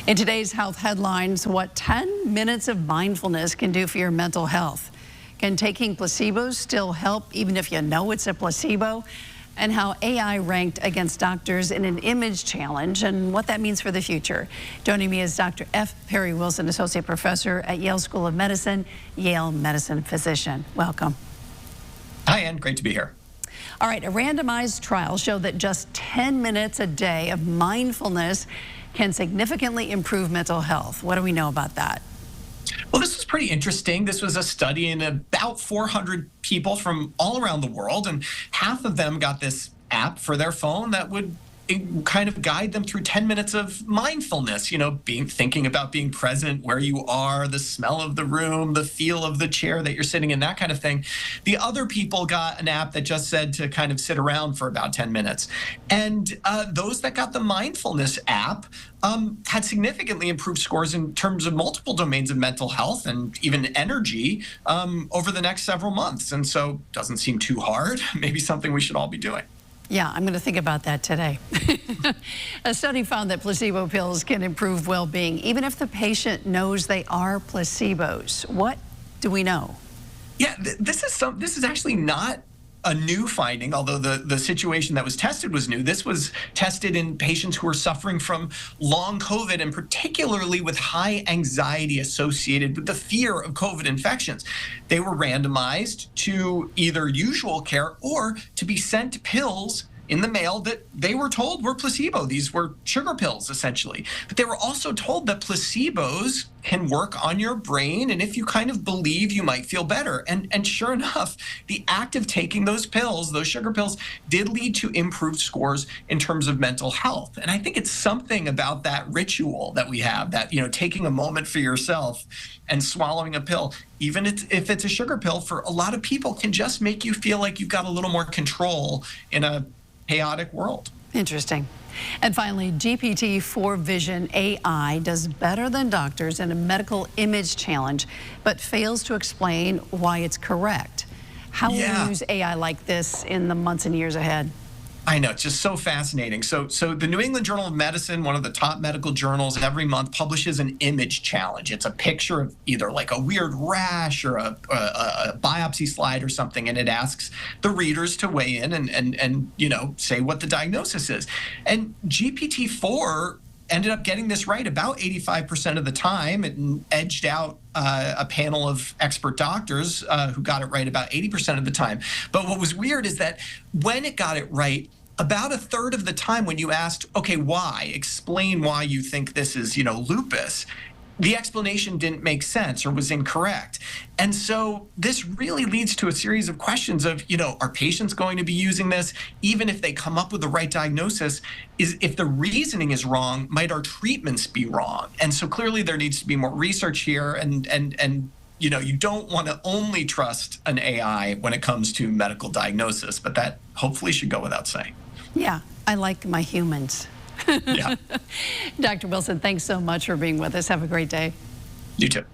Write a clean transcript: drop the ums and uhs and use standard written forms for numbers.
In today's health headlines, what 10 minutes of mindfulness can do for your mental health. Can taking placebos still help even if you know it's a placebo? And how AI ranked against doctors in an image challenge and what that means for the future. Joining me is Dr. F. Perry Wilson, Associate Professor at Yale School of Medicine, Yale Medicine physician. Welcome. Hi, Ann. Great to be here. All right, a randomized trial showed that just 10 minutes a day of mindfulness can significantly improve mental health. What do we know about that? Well, this was pretty interesting. This was a study in about 400 people from all around the world, and half of them got this app for their phone that would kind of guide them through 10 minutes of mindfulness, thinking about being present where you are, the smell of the room, the feel of the chair that you're sitting in, that kind of thing. The other people got an app that just said to kind of sit around for about 10 minutes. And those that got the mindfulness app had significantly improved scores in terms of multiple domains of mental health and even energy over the next several months. And so it doesn't seem too hard, maybe something we should all be doing. Yeah, I'm going to think about that today. A study found that placebo pills can improve well-being, even if the patient knows they are placebos. What do we know? Yeah, this is actually not a new finding, although the situation that was tested was new. This was tested in patients who were suffering from long COVID, and particularly with high anxiety associated with the fear of COVID infections. They were randomized to either usual care or to be sent pills in the mail that they were told were placebo. These were sugar pills, essentially. But they were also told that placebos can work on your brain, and if you kind of believe, you might feel better. And sure enough, the act of taking those pills, those sugar pills, did lead to improved scores in terms of mental health. And I think it's something about that ritual that we have, that, taking a moment for yourself and swallowing a pill, even if it's a sugar pill, for a lot of people can just make you feel like you've got a little more control in a chaotic world. Interesting. And finally, GPT-4 Vision AI does better than doctors in a medical image challenge, but fails to explain why it's correct. How will we use AI like this in the months and years ahead? I know, it's just so fascinating. So the New England Journal of Medicine, one of the top medical journals, every month publishes an image challenge. It's a picture of either like a weird rash or a biopsy slide or something, and it asks the readers to weigh in and say what the diagnosis is. And GPT-4 ended up getting this right about 85% of the time. It edged out a panel of expert doctors who got it right about 80% of the time. But what was weird is that when it got it right, about a third of the time when you asked, okay, why? Explain why you think this is, lupus, the explanation didn't make sense or was incorrect. And so this really leads to a series of questions of, are patients going to be using this? Even if they come up with the right diagnosis, if the reasoning is wrong, might our treatments be wrong? And so clearly there needs to be more research here, and you don't want to only trust an AI when it comes to medical diagnosis, but that hopefully should go without saying. Yeah, I like my humans. Yeah. Dr. Wilson, thanks so much for being with us. Have a great day. You too.